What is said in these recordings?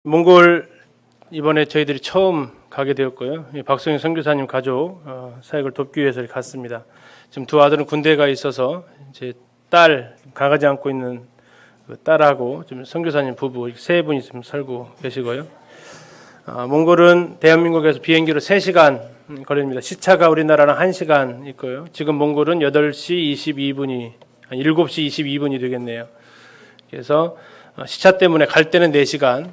몽골 이번에 저희들이 처음 가게 되었고요. 박성희 선교사님 가족 사역을 돕기 위해서 갔습니다. 지금 두 아들은 군대에 가 있어서 제 딸 강아지 안고 있는 그 딸하고 좀 선교사님 부부 세 분이 지금 살고 계시고요. 몽골은 대한민국에서 비행기로 3시간 거리입니다. 시차가 우리나라랑 1시간 있고요. 지금 몽골은 8시 22분이 7시 22분이 되겠네요. 그래서 시차 때문에 갈 때는 4시간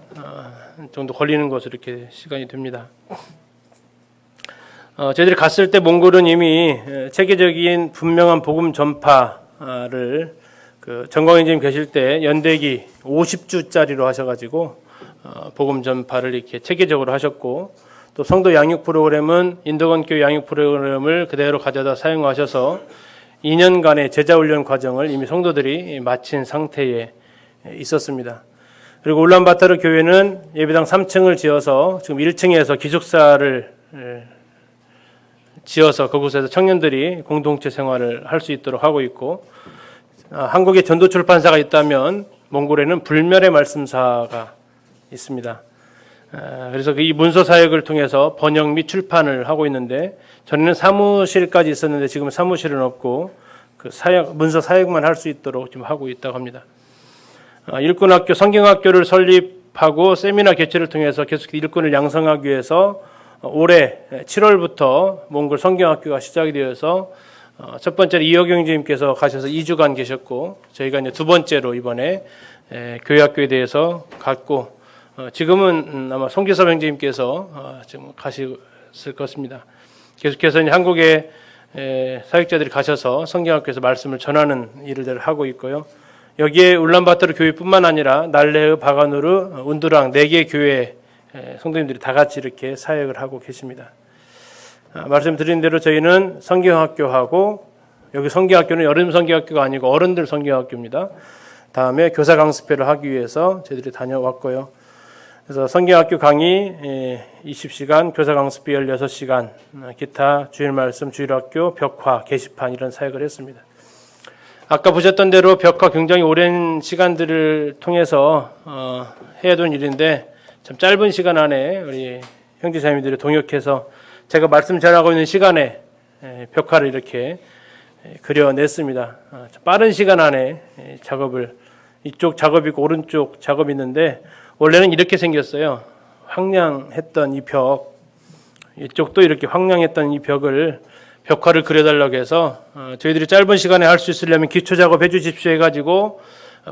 정도 걸리는 것으로 이렇게 시간이 됩니다. 저희들이 갔을 때 몽골은 이미 체계적인 분명한 복음 전파를 정광현님 계실 때 연대기 50주짜리로 하셔가지고 복음 전파를 이렇게 체계적으로 하셨고, 또 성도 양육 프로그램은 인도건교회 양육 프로그램을 그대로 가져다 사용하셔서 2년간의 제자훈련 과정을 이미 성도들이 마친 상태에 있었습니다. 그리고 울란바토르 교회는 예배당 3층을 지어서 지금 1층에서 기숙사를 지어서 그곳에서 청년들이 공동체 생활을 할 수 있도록 하고 있고, 한국에 전도 출판사가 있다면 몽골에는 불멸의 말씀사가 있습니다. 그래서 이 문서 사역을 통해서 번역 및 출판을 하고 있는데, 전에는 사무실까지 있었는데 지금은 사무실은 없고 그 문서 사역만 할 수 있도록 지금 하고 있다고 합니다. 일꾼학교, 성경학교를 설립하고 세미나 개최를 통해서 계속 일꾼을 양성하기 위해서 올해 7월부터 몽골 성경학교가 시작이 되어서 첫 번째로 이혁영 주님께서 가셔서 2주간 계셨고, 저희가 이제 두 번째로 이번에 교회학교에 대해서 갔고, 지금은 아마 송기섭 형제님께서 지금 가셨을 것입니다. 계속해서 이제 한국의 사역자들이 가셔서 성경학교에서 말씀을 전하는 일을 하고 있고요. 여기에 울란바토르 교회뿐만 아니라 날레흐, 바가누르, 운두랑 4개 교회 성도님들이 다 같이 이렇게 사역을 하고 계십니다. 말씀드린 대로 저희는 성경학교하고, 여기 성경학교는 여름 성경학교가 아니고 어른들 성경학교입니다. 다음에 교사 강습회를 하기 위해서 저희들이 다녀왔고요. 그래서 성경학교 강의 20시간, 교사 강습회 16시간, 기타 주일 말씀, 주일학교, 벽화, 게시판 이런 사역을 했습니다. 아까 보셨던 대로 벽화 굉장히 오랜 시간들을 통해서 해야던 일인데, 참 짧은 시간 안에 우리 형제자매들이 동역해서 제가 말씀 전하고 있는 시간에 벽화를 이렇게 그려냈습니다. 빠른 시간 안에 작업을, 이쪽 작업이 있고 오른쪽 작업이 있는데, 원래는 이렇게 생겼어요. 황량했던 이 벽, 이쪽도 이렇게 황량했던 이 벽을 벽화를 그려달라고 해서 저희들이 짧은 시간에 할 수 있으려면 기초 작업 해주십시오 해가지고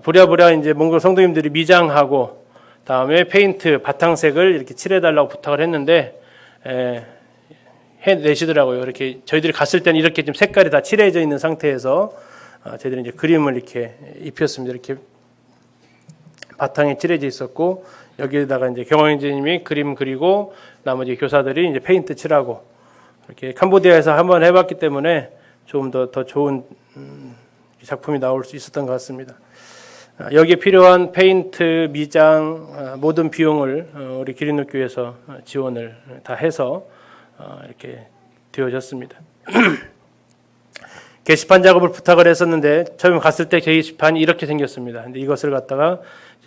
부랴부랴 이제 몽골 성도님들이 미장하고, 다음에 페인트 바탕색을 이렇게 칠해달라고 부탁을 했는데 해내시더라고요. 이렇게 저희들이 갔을 때는 이렇게 좀 색깔이 다 칠해져 있는 상태에서 저희들이 이제 그림을 이렇게 입혔습니다. 이렇게 바탕에 칠해져 있었고, 여기에다가 이제 경황인재님이 그림 그리고 나머지 교사들이 이제 페인트 칠하고, 이렇게 캄보디아에서 한번 해봤기 때문에 좀 더 좋은 작품이 나올 수 있었던 것 같습니다. 여기에 필요한 페인트, 미장, 모든 비용을 우리 기린노교에서 지원을 다 해서 이렇게 되어졌습니다. 게시판 작업을 부탁을 했었는데, 처음 갔을 때 게시판이 이렇게 생겼습니다. 근데 이것을 갖다가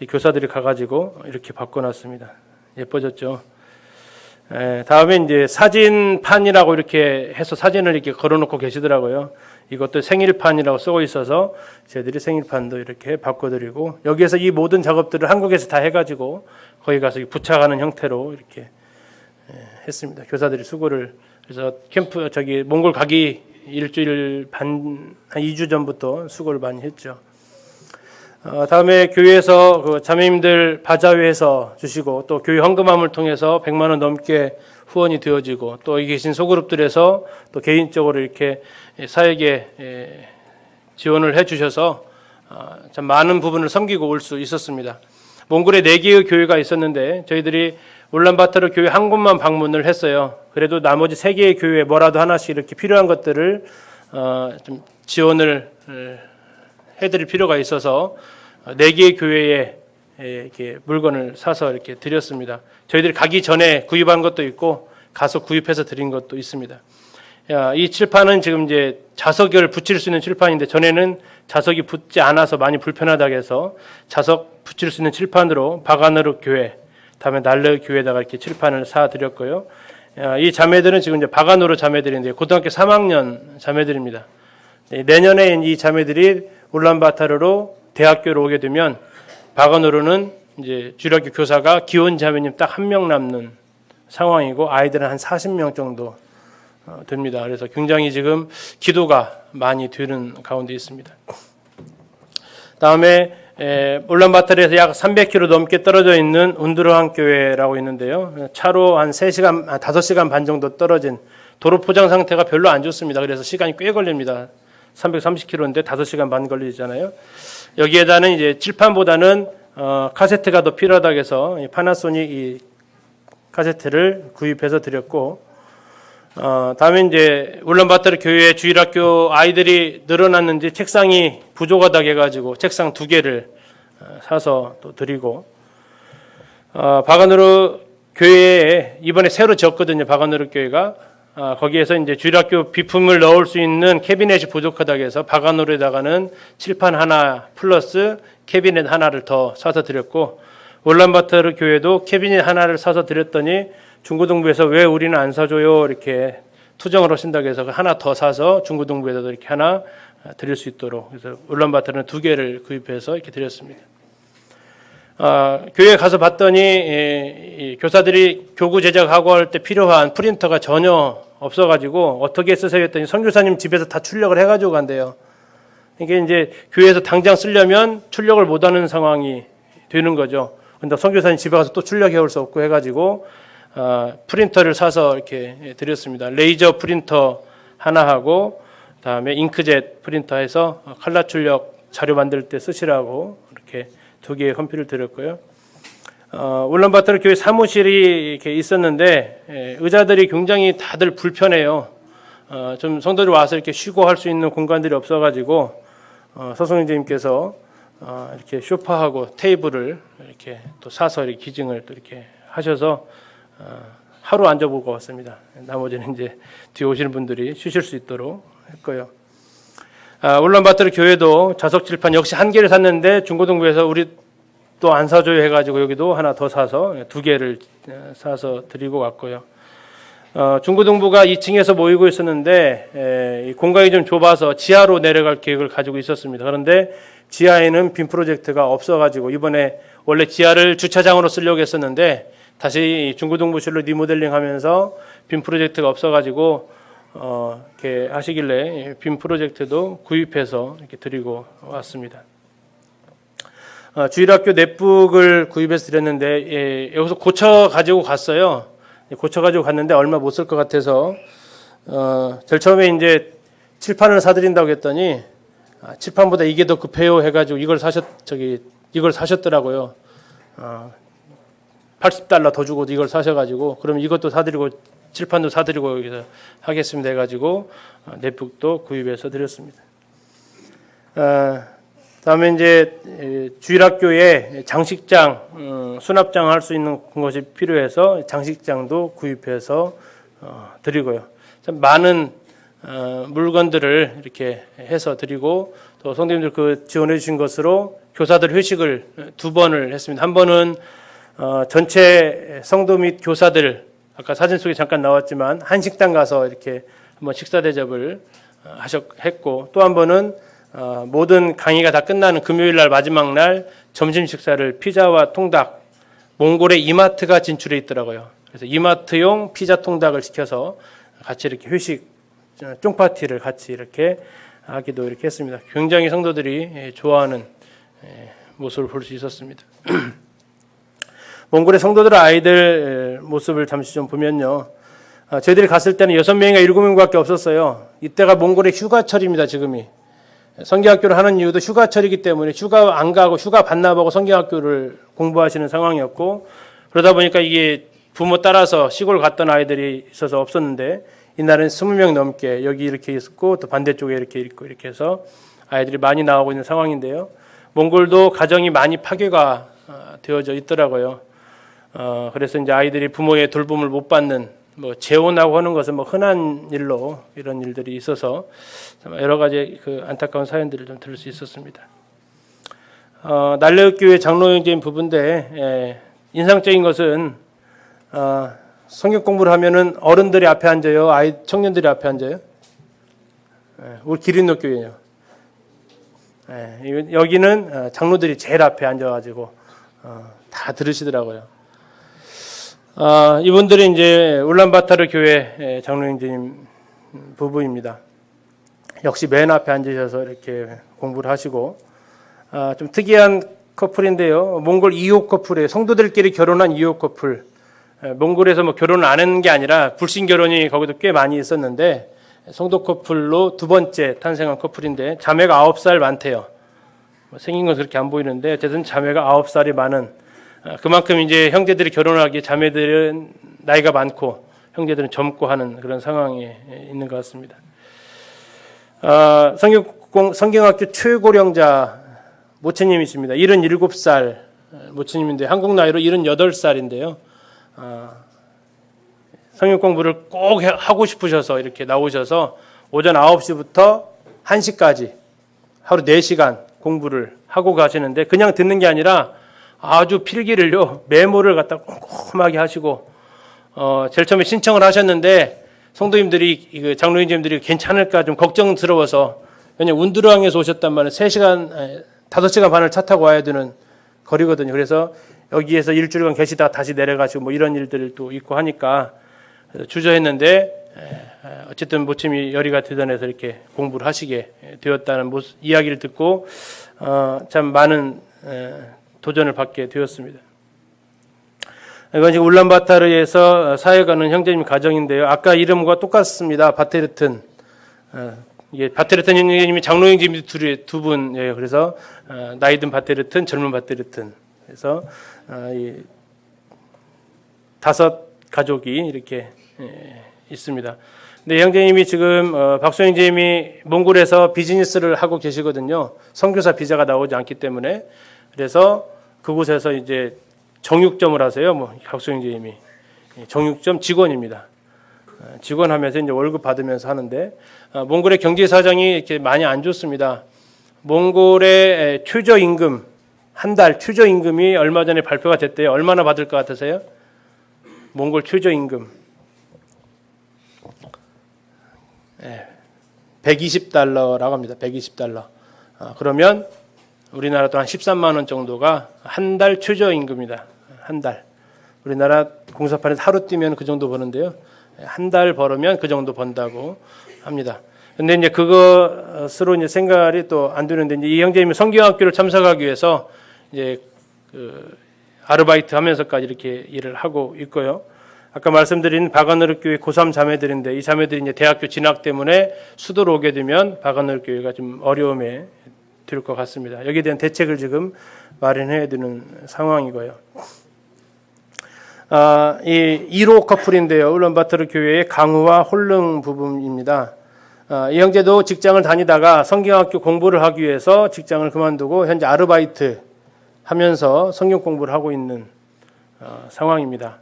교사들이 가가지고 이렇게 바꿔놨습니다. 예뻐졌죠? 다음에 이제 사진판이라고 이렇게 해서 사진을 이렇게 걸어놓고 계시더라고요. 이것도 생일판이라고 쓰고 있어서 저희들이 생일판도 이렇게 바꿔드리고, 여기에서 이 모든 작업들을 한국에서 다 해가지고 거기 가서 부착하는 형태로 이렇게 했습니다. 교사들이 수고를, 그래서 몽골 가기 일주일 반, 한 2주 전부터 수고를 많이 했죠. 다음에 교회에서 그 자매님들 바자회에서 주시고, 또 교회 헌금함을 통해서 100만 원 넘게 후원이 되어지고, 또 여기 계신 소그룹들에서 또 개인적으로 이렇게 사역에 지원을 해주셔서 참 많은 부분을 섬기고 올 수 있었습니다. 몽골에 4개의 교회가 있었는데 저희들이 울란바토르 교회 한 곳만 방문을 했어요. 그래도 나머지 3개의 교회에 뭐라도 하나씩 이렇게 필요한 것들을 좀 지원을 해드릴 필요가 있어서 4개의 교회에 이렇게 물건을 사서 이렇게 드렸습니다. 저희들이 가기 전에 구입한 것도 있고 가서 구입해서 드린 것도 있습니다. 이 칠판은 지금 이제 자석을 붙일 수 있는 칠판인데, 전에는 자석이 붙지 않아서 많이 불편하다고 해서 자석 붙일 수 있는 칠판으로 바가누르 교회, 다음에 날레 교회에다가 이렇게 칠판을 사드렸고요. 이 자매들은 지금 이제 바가노르 자매들인데 고등학교 3학년 자매들입니다. 내년에 이 자매들이 울란바타르로 대학교로 오게 되면 바가노르는 이제 주일학교 교사가 기혼 자매님 딱 한 명 남는 상황이고 아이들은 한 40명 정도 됩니다. 그래서 굉장히 지금 기도가 많이 되는 가운데 있습니다. 다음에 울란바타르에서 약 300km 넘게 떨어져 있는 운드르한 교회라고 있는데요. 차로 한 5시간 반 정도 떨어진 도로 포장 상태가 별로 안 좋습니다. 그래서 시간이 꽤 걸립니다. 330km인데 5시간 반 걸리잖아요. 여기에다는 이제 칠판보다는 카세트가 더 필요하다고 해서 파나소닉 이 카세트를 구입해서 드렸고, 다음에 이제 울란바타르 교회 주일학교 아이들이 늘어났는지 책상이 부족하다고 해가지고 책상 2개를 사서 또 드리고, 바가노르 교회에 이번에 새로 지었거든요. 바가노르 교회가. 거기에서 이제 주일학교 비품을 넣을 수 있는 캐비넷이 부족하다고 해서 바가노르에다가는 칠판 하나 플러스 캐비넷 하나를 더 사서 드렸고, 울란바타르 교회도 캐비넷 하나를 사서 드렸더니 중고등부에서 왜 우리는 안 사줘요? 이렇게 투정을 하신다고 해서 하나 더 사서 중고등부에다도 이렇게 하나 드릴 수 있도록, 그래서 울란바타르는 2개를 구입해서 이렇게 드렸습니다. 교회에 가서 봤더니 교사들이 교구 제작하고 할 때 필요한 프린터가 전혀 없어가지고 어떻게 쓰세요 했더니 선교사님 집에서 다 출력을 해가지고 간대요. 이게 이제 교회에서 당장 쓰려면 출력을 못하는 상황이 되는 거죠. 근데 선교사님 집에 가서 또 출력해 올 수 없고 해가지고 프린터를 사서 이렇게 드렸습니다. 레이저 프린터 하나 하고 다음에 잉크젯 프린터 해서 칼라 출력 자료 만들 때 쓰시라고 이렇게 2개의 컴퓨터를 드렸고요. 울란바타르 교회 사무실이 이렇게 있었는데 의자들이 굉장히 다들 불편해요. 좀 성도들이 와서 이렇게 쉬고 할 수 있는 공간들이 없어가지고 서성님께서 이렇게 소파하고 테이블을 이렇게 또 사서 이렇게 기증을 또 이렇게 하셔서 하루 앉아보고 왔습니다. 나머지는 이제 뒤에 오시는 분들이 쉬실 수 있도록 했고요. 울란바타르 교회도 자석 칠판 역시 1개를 샀는데 중고등부에서 우리 또 안 사줘요 해가지고 여기도 하나 더 사서 2개를 사서 드리고 왔고요. 중고등부가 2층에서 모이고 있었는데 공간이 좀 좁아서 지하로 내려갈 계획을 가지고 있었습니다. 그런데 지하에는 빔 프로젝트가 없어가지고 이번에 원래 지하를 주차장으로 쓰려고 했었는데 다시 중고등부실로 리모델링하면서 빔 프로젝트가 없어가지고 이렇게 하시길래 빔 프로젝트도 구입해서 이렇게 드리고 왔습니다. 주일학교 넷북을 구입해서 드렸는데 여기서 고쳐 가지고 갔어요. 고쳐 가지고 갔는데 얼마 못 쓸 것 같아서 제일 처음에 이제 칠판을 사드린다고 했더니 칠판보다 이게 더 급해요 해가지고 이걸 사셨더라고요. $80 더 주고 이걸 사셔가지고 그럼 이것도 사드리고 칠판도 사드리고 여기서 하겠습니다 해가지고 넷북도 구입해서 드렸습니다. 다음에 이제 주일학교에 장식장, 수납장 할 수 있는 것이 필요해서 장식장도 구입해서 드리고요. 참 많은 물건들을 이렇게 해서 드리고 또 성도님들 그 지원해 주신 것으로 교사들 회식을 2번을 했습니다. 한 번은 전체 성도 및 교사들 아까 사진 속에 잠깐 나왔지만 한식당 가서 이렇게 한번 식사 대접을 했고 또 한 번은 모든 강의가 다 끝나는 금요일 날 마지막 날 점심 식사를 피자와 통닭 몽골의 이마트가 진출해 있더라고요. 그래서 이마트용 피자 통닭을 시켜서 같이 이렇게 회식 쫑파티를 같이 이렇게 하기도 이렇게 했습니다. 굉장히 성도들이 좋아하는 모습을 볼 수 있었습니다. 몽골의 성도들 아이들 모습을 잠시 좀 보면요. 저희들이 갔을 때는 6명인가 7명밖에 없었어요. 이때가 몽골의 휴가철입니다. 지금이. 성경학교를 하는 이유도 휴가철이기 때문에 휴가 안 가고 휴가 반납하고 성경학교를 공부하시는 상황이었고 그러다 보니까 이게 부모 따라서 시골 갔던 아이들이 있어서 없었는데 이날은 20명 넘게 여기 이렇게 있었고 또 반대쪽에 이렇게 있고 이렇게 해서 아이들이 많이 나오고 있는 상황인데요. 몽골도 가정이 많이 파괴가 되어져 있더라고요. 그래서 이제 아이들이 부모의 돌봄을 못 받는 뭐 재혼하고 하는 것은 뭐 흔한 일로 이런 일들이 있어서 여러 가지 그 안타까운 사연들을 좀 들을 수 있었습니다. 날레읍 교회 장로형제인 부부인데 인상적인 것은 성경 공부를 하면은 어른들이 앞에 앉아요, 청년들이 앞에 앉아요. 우리 기린노 교회예요. 여기는 장로들이 제일 앞에 앉아가지고 다 들으시더라고요. 이분들이 이제 울란바타르 교회 장로님들 부부입니다. 역시 맨 앞에 앉으셔서 이렇게 공부를 하시고, 좀 특이한 커플인데요. 몽골 2호 커플이에요. 성도들끼리 결혼한 2호 커플. 몽골에서 뭐 결혼을 안 하는 게 아니라 불신 결혼이 거기도 꽤 많이 있었는데, 성도 커플로 두 번째 탄생한 커플인데, 자매가 9살 많대요. 생긴 건 그렇게 안 보이는데, 어쨌든 자매가 9살이 많은, 그만큼 이제 형제들이 결혼하기에 자매들은 나이가 많고, 형제들은 젊고 하는 그런 상황에 있는 것 같습니다. 성경학교 최고령자 모체님이십니다. 77살 모체님인데 한국 나이로 78살인데요. 성경 공부를 꼭 하고 싶으셔서 이렇게 나오셔서 오전 9시부터 1시까지 하루 4시간 공부를 하고 가시는데, 그냥 듣는 게 아니라 아주 필기를요, 메모를 갖다 꼼꼼하게 하시고, 제일 처음에 신청을 하셨는데 성도님들이, 장로님들이 괜찮을까 좀 걱정스러워서, 왜냐면 운두랑에서 오셨단 말은 5시간 반을 차 타고 와야 되는 거리거든요. 그래서 여기에서 일주일간 계시다가 다시 내려가시고 뭐 이런 일들도 있고 하니까 주저했는데, 어쨌든 모침이 열의가 대단해서 이렇게 공부를 하시게 되었다는 이야기를 듣고 참 많은 도전을 받게 되었습니다. 이건 지금 울란바타르에서 사역하는 형제님 가정인데요. 아까 이름과 똑같습니다. 바테르튼. 이게 바테르튼 형제님이 장로 형제님이 두 분이에요. 그래서 나이든 바테르튼, 젊은 바테르튼. 그래서 이 5 가족이 이렇게 있습니다. 근데 형제님이 지금 박수 형제님이 몽골에서 비즈니스를 하고 계시거든요. 선교사 비자가 나오지 않기 때문에. 그래서 그곳에서 이제 정육점을 하세요. 박수 형제님이 정육점 직원입니다. 직원하면서 이제 월급 받으면서 하는데, 몽골의 경제 사정이 이렇게 많이 안 좋습니다. 몽골의 최저임금, 한 달 최저임금이 얼마 전에 발표가 됐대요. 얼마나 받을 것 같으세요? 몽골 최저임금 120달러라고 합니다. 120달러. 그러면 우리나라 또 한 13만 원 정도가 한 달 최저임금이다. 한 달. 우리나라 공사판에서 하루 뛰면 그 정도 버는데요. 한 달 벌으면 그 정도 번다고 합니다. 근데 이제 그것으로 이제 생활이 또 안 되는데, 이제 이 형제님이 성경학교를 참석하기 위해서 이제 아르바이트 하면서까지 이렇게 일을 하고 있고요. 아까 말씀드린 바가누르 교회 고3 자매들인데, 이 자매들이 이제 대학교 진학 때문에 수도로 오게 되면 바가누르 교회가 좀 어려움에 들 것 같습니다. 여기에 대한 대책을 지금 마련해야 되는 상황이고요. 이 1호 커플인데요. 울란바토르 교회의 강우와 홀릉 부부입니다. 이 형제도 직장을 다니다가 성경학교 공부를 하기 위해서 직장을 그만두고 현재 아르바이트 하면서 성경 공부를 하고 있는 상황입니다.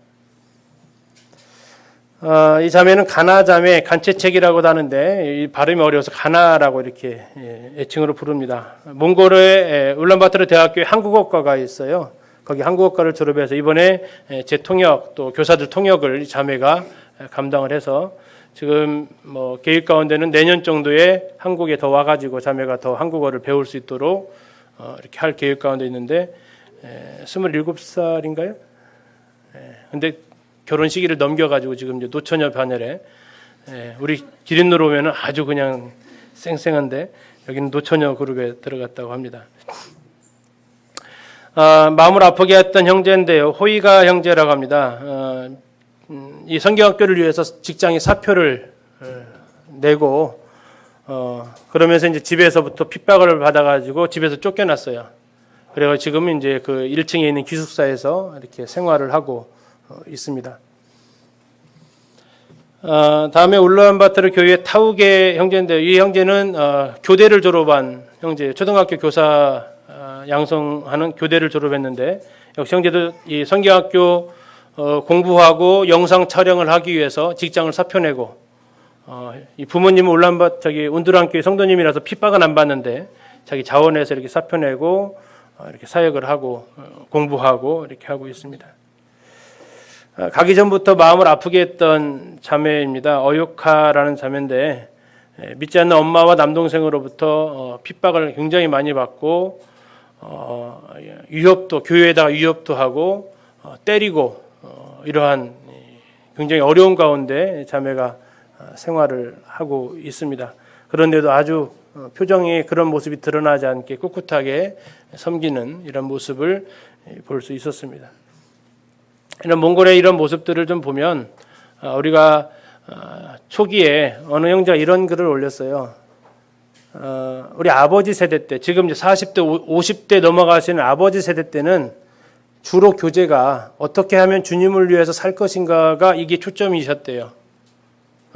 이 자매는 가나 자매, 간체책이라고도 하는데 이 발음이 어려워서 가나라고 이렇게 애칭으로 부릅니다. 몽골의 울란바토르 대학교에 한국어과가 있어요. 거기 한국어과를 졸업해서 이번에 재통역 또 교사들 통역을 이 자매가 감당을 해서 지금 뭐 계획 가운데는 내년 정도에 한국에 더 와가지고 자매가 더 한국어를 배울 수 있도록 이렇게 할 계획 가운데 있는데 27살인가요? 근데 결혼 시기를 넘겨가지고 지금 이제 노처녀 반열에, 우리 기린노로 오면은 아주 그냥 쌩쌩한데 여기는 노처녀 그룹에 들어갔다고 합니다. 마음을 아프게 했던 형제인데요. 호이가 형제라고 합니다. 이 성경학교를 위해서 직장에 사표를 내고 그러면서 이제 집에서부터 핍박을 받아가지고 집에서 쫓겨났어요. 그래서 지금은 이제 그 1층에 있는 기숙사에서 이렇게 생활을 하고 있습니다. 다음에 울란바토르 교회 타우게 형제인데요. 이 형제는 교대를 졸업한 형제예요. 초등학교 교사 양성하는 교대를 졸업했는데, 역시 형제도 이 성경학교 공부하고 영상 촬영을 하기 위해서 직장을 사표내고, 이 부모님은 운두랑교회 성도님이라서 핍박은 안 받는데 자기 자원에서 이렇게 사표내고 이렇게 사역을 하고 공부하고 이렇게 하고 있습니다. 가기 전부터 마음을 아프게 했던 자매입니다. 어요카라는 자매인데 믿지 않는 엄마와 남동생으로부터 핍박을 굉장히 많이 받고 위협도 교회에다가 위협도 하고 때리고 이러한 굉장히 어려운 가운데 자매가 생활을 하고 있습니다. 그런데도 아주 표정에 그런 모습이 드러나지 않게 꿋꿋하게 섬기는 이런 모습을 볼 수 있었습니다. 이런 몽골의 이런 모습들을 좀 보면 우리가 초기에 어느 형제가 이런 글을 올렸어요. 우리 아버지 세대 때, 지금 이제 40대, 50대 넘어가시는 아버지 세대 때는 주로 교제가 어떻게 하면 주님을 위해서 살 것인가가 이게 초점이셨대요.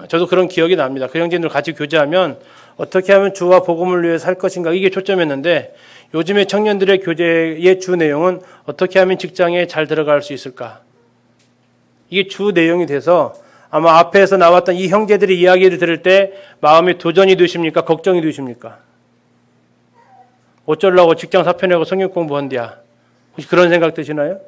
저도 그런 기억이 납니다. 그 형제들 같이 교제하면 어떻게 하면 주와 복음을 위해 살 것인가 이게 초점이었는데 요즘의 청년들의 교제의 주 내용은 어떻게 하면 직장에 잘 들어갈 수 있을까? 이게 주 내용이 돼서 아마 앞에서 나왔던 이 형제들의 이야기를 들을 때 마음에 도전이 되십니까? 걱정이 되십니까? 어쩌려고 직장 사표내고 성경 공부한디야? 혹시 그런 생각 드시나요?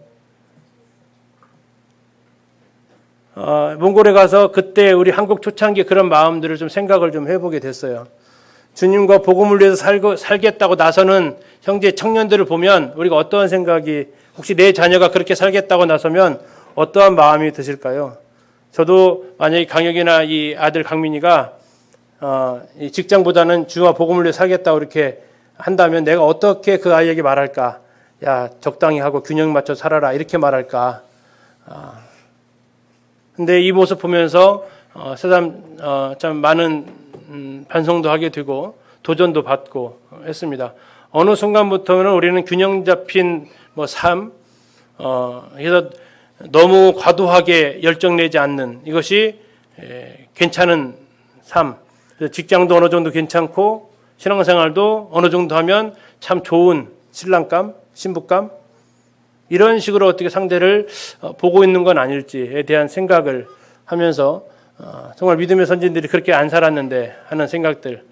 몽골에 가서 그때 우리 한국 초창기 그런 마음들을 좀 생각을 좀 해보게 됐어요. 주님과 복음을 위해서 살겠다고 나서는 형제 청년들을 보면 우리가 어떠한 생각이, 혹시 내 자녀가 그렇게 살겠다고 나서면 어떠한 마음이 드실까요? 저도 만약에 강혁이나 이 아들 강민이가 이 직장보다는 주와 복음을 위해 살겠다고 이렇게 한다면 내가 어떻게 그 아이에게 말할까? 야, 적당히 하고 균형 맞춰 살아라 이렇게 말할까? 근데 이 모습 보면서 새삼 참 많은 반성도 하게 되고 도전도 받고 했습니다. 어느 순간부터는 우리는 균형 잡힌 삶, 그래서 너무 과도하게 열정내지 않는 이것이 괜찮은 삶. 직장도 어느 정도 괜찮고 신앙생활도 어느 정도 하면 참 좋은 신랑감, 신부감 이런 식으로 어떻게 상대를 보고 있는 건 아닐지에 대한 생각을 하면서 정말 믿음의 선진들이 그렇게 안 살았는데 하는 생각들.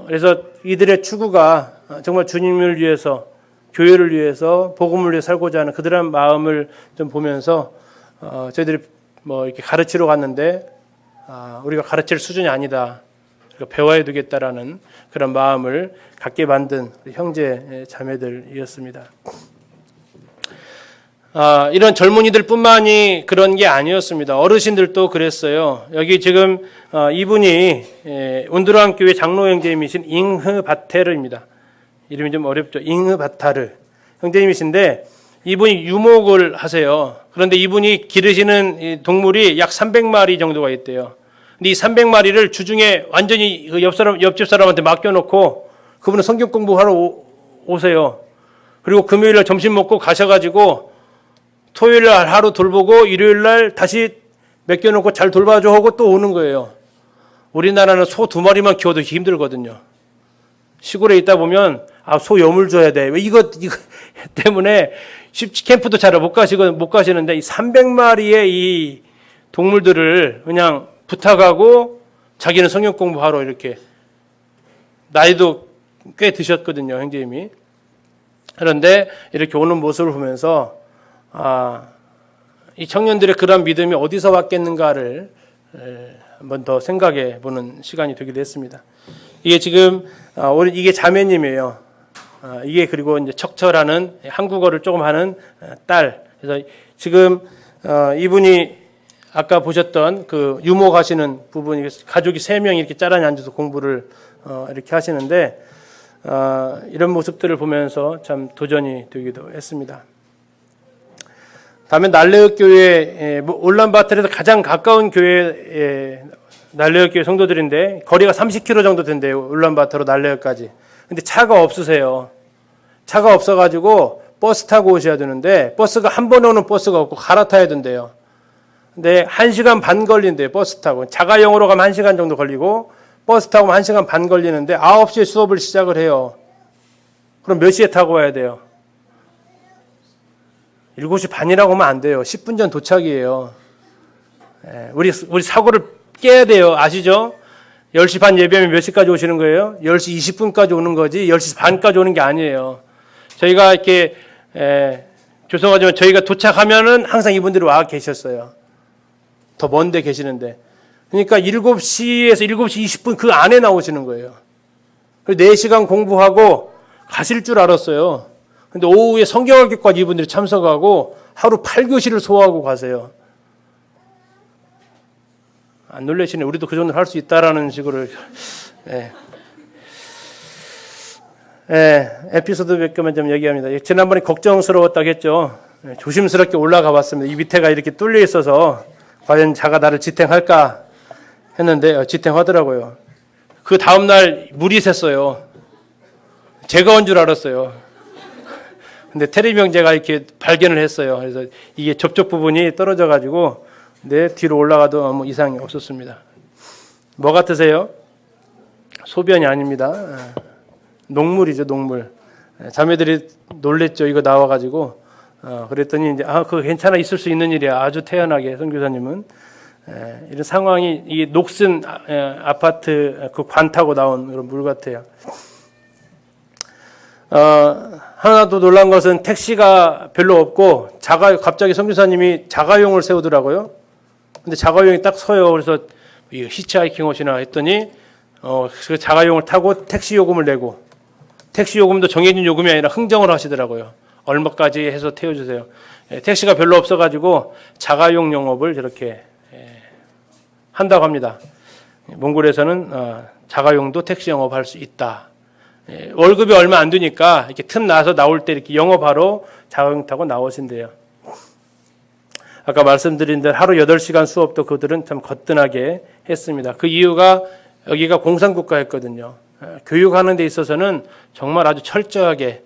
그래서 이들의 추구가 정말 주님을 위해서, 교회를 위해서, 복음을 위해 살고자 하는 그들의 마음을 좀 보면서 저희들이 이렇게 가르치러 갔는데 우리가 가르칠 수준이 아니다. 우리가 배워야 되겠다라는 그런 마음을 갖게 만든 형제 자매들이었습니다. 이런 젊은이들뿐만이 그런 게 아니었습니다. 어르신들도 그랬어요. 여기 지금 이분이 운드라한 교회 장로 형제님이신 잉흐 바테르입니다. 이름이 좀 어렵죠. 잉흐 바타르 형제님이신데 이분이 유목을 하세요. 그런데 이분이 기르시는 동물이 약 300마리 정도가 있대요. 근데 이 300마리를 주중에 완전히 옆집 사람한테 맡겨놓고 그분은 성경 공부하러 오세요. 그리고 금요일날 점심 먹고 가셔가지고 토요일날 하루 돌보고 일요일날 다시 맡겨놓고 잘 돌봐줘 하고 또 오는 거예요. 우리나라는 소 2마리만 키워도 힘들거든요. 시골에 있다 보면 소 염을 줘야 돼. 왜 이거 때문에 캠프도 잘 못 가시는데 이 300마리의 이 동물들을 그냥 부탁하고 자기는 성경 공부하러 이렇게 나이도 꽤 드셨거든요, 형제님이. 그런데 이렇게 오는 모습을 보면서 이 청년들의 그런 믿음이 어디서 왔겠는가를 한번 더 생각해 보는 시간이 되기도 했습니다. 이게 지금 이게 자매님이에요. 이게 그리고 이제 척처라는 한국어를 조금 하는 딸. 그래서 지금 이분이 아까 보셨던 그 유목하시는 부분이 가족이 3명이 이렇게 짜란히 앉아서 공부를 이렇게 하시는데 이런 모습들을 보면서 참 도전이 되기도 했습니다. 다음에 날레읍 교회, 울란바토르에서 가장 가까운 교회 날레읍 교회 성도들인데 거리가 30km 정도 된대요. 울란바토르 날레읍까지. 근데 차가 없으세요. 차가 없어가지고 버스 타고 오셔야 되는데 버스가 한 번에 오는 버스가 없고 갈아타야 된대요. 근데 1시간 반 걸린대요. 버스 타고. 자가용으로 가면 1시간 정도 걸리고 버스 타고 1시간 반 걸리는데 9시에 수업을 시작을 해요. 그럼 몇 시에 타고 와야 돼요? 7시 반이라고 하면 안 돼요. 10분 전 도착이에요. 우리 사고를 깨야 돼요. 아시죠? 10시 반 예배하면 몇 시까지 오시는 거예요? 10시 20분까지 오는 거지 10시 반까지 오는 게 아니에요. 저희가 이렇게 죄송하지만 저희가 도착하면은 항상 이분들이 와 계셨어요. 더 먼데 계시는데. 그러니까 7시에서 7시 20분 그 안에 나오시는 거예요. 4시간 공부하고 가실 줄 알았어요. 근데 오후에 성경학교까지 이분들이 참석하고 하루 8교시를 소화하고 가세요. 안 놀라시네. 우리도 그 정도는 할 수 있다라는 식으로. 예. 예, 에피소드 몇 개만 좀 얘기합니다. 지난번에 걱정스러웠다고 했죠. 예, 조심스럽게 올라가 봤습니다. 이 밑에가 이렇게 뚫려 있어서 과연 자가 나를 지탱할까 했는데 지탱하더라고요. 그 다음날 물이 샜어요. 제가 온 줄 알았어요. 근데 테레비 형제가 이렇게 발견을 했어요. 그래서 이게 접촉 부분이 떨어져 가지고 내 뒤로 올라가도 아무 이상이 없었습니다. 뭐 같으세요? 소변이 아닙니다. 녹물이죠, 녹물. 자매들이 놀랬죠. 이거 나와가지고 그랬더니 이제 그거 괜찮아, 있을 수 있는 일이야. 아주 태연하게 선교사님은 이런 상황이 이 녹슨 아파트 그 관 타고 나온 그런 물 같아요. 하나 더 놀란 것은 택시가 별로 없고 갑자기 선교사님이 자가용을 세우더라고요. 근데 자가용이 딱 서요. 그래서 히치하이킹 옷이나 했더니 그 자가용을 타고 택시 요금을 내고, 택시 요금도 정해진 요금이 아니라 흥정을 하시더라고요. 얼마까지 해서 태워주세요. 택시가 별로 없어가지고 자가용 영업을 저렇게 한다고 합니다. 몽골에서는 자가용도 택시 영업할 수 있다. 월급이 얼마 안 되니까 이렇게 틈 나서 나올 때 이렇게 영업하러 자가용 타고 나오신대요. 아까 말씀드린 대로 하루 8시간 수업도 그들은 참 거뜬하게 했습니다. 그 이유가 여기가 공산국가였거든요. 교육하는 데 있어서는 정말 아주 철저하게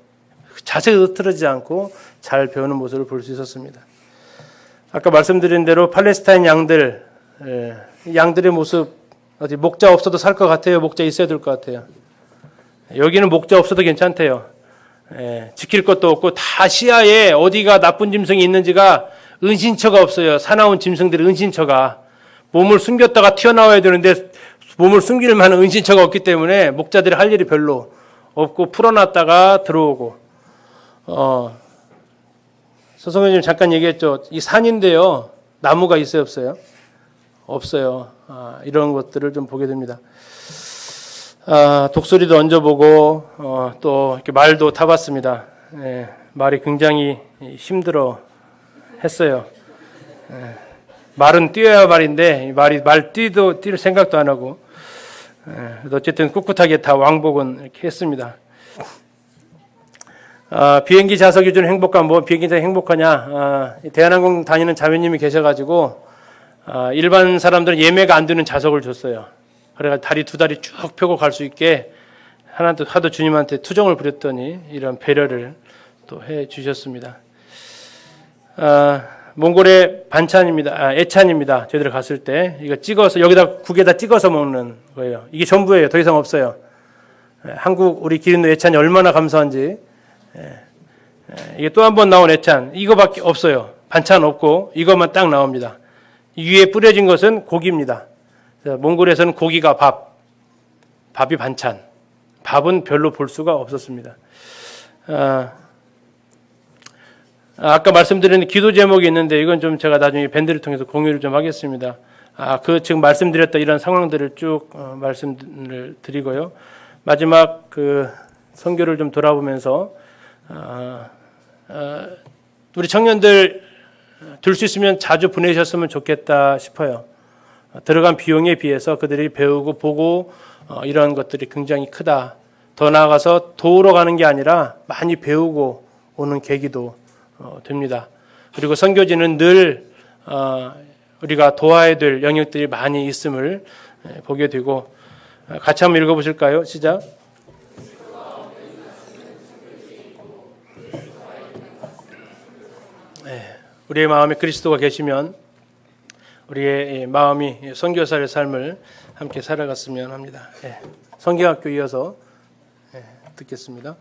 자세히 흐트러지지 않고 잘 배우는 모습을 볼 수 있었습니다. 아까 말씀드린 대로 팔레스타인 양들의 모습, 어디 목자 없어도 살 것 같아요? 목자 있어야 될 것 같아요? 여기는 목자 없어도 괜찮대요. 지킬 것도 없고 다 시야에 어디가 나쁜 짐승이 있는지가 은신처가 없어요. 사나운 짐승들의 은신처가. 몸을 숨겼다가 튀어나와야 되는데 몸을 숨길 만한 은신처가 없기 때문에 목자들이 할 일이 별로 없고 풀어놨다가 들어오고. 서성현님 잠깐 얘기했죠. 이 산인데요. 나무가 있어요, 없어요? 없어요. 이런 것들을 좀 보게 됩니다. 독수리도 얹어보고 또 이렇게 말도 타봤습니다. 말이 굉장히 힘들어 했어요. 말은 뛰어야 말인데 말 뛸 생각도 안 하고 어쨌든 꿋꿋하게 다 왕복은 이렇게 했습니다. 비행기 좌석이 주는 행복감, 뭐 비행기가 행복하냐? 대한항공 다니는 자매님이 계셔가지고 일반 사람들은 예매가 안 되는 좌석을 줬어요. 그래가지고 두 다리 쭉 펴고 갈 수 있게 하도 주님한테 투정을 부렸더니 이런 배려를 또 해 주셨습니다. 몽골의 반찬입니다. 애찬입니다. 저희들 갔을 때 이거 찍어서 여기다 국에다 찍어서 먹는 거예요. 이게 전부예요. 더 이상 없어요. 한국 우리 기린노 애찬이 얼마나 감사한지. 이게 또 한 번 나온 애찬, 이거밖에 없어요. 반찬 없고 이것만 딱 나옵니다. 위에 뿌려진 것은 고기입니다. 몽골에서는 고기가 밥이 반찬, 밥은 별로 볼 수가 없었습니다. 아까 말씀드린 기도 제목이 있는데 이건 좀 제가 나중에 밴드를 통해서 공유를 좀 하겠습니다. 지금 말씀드렸던 이런 상황들을 쭉 말씀을 드리고요. 마지막 그 선교를 좀 돌아보면서 우리 청년들 들 수 있으면 자주 보내셨으면 좋겠다 싶어요. 들어간 비용에 비해서 그들이 배우고 보고 이런 것들이 굉장히 크다. 더 나아가서 도우러 가는 게 아니라 많이 배우고 오는 계기도 됩니다. 그리고 선교지는 늘 우리가 도와야 될 영역들이 많이 있음을 보게 되고, 같이 한번 읽어보실까요? 시작. 우리의 마음에 그리스도가 계시면 우리의 마음이 선교사의 삶을 함께 살아갔으면 합니다. 선교학교 이어서 듣겠습니다.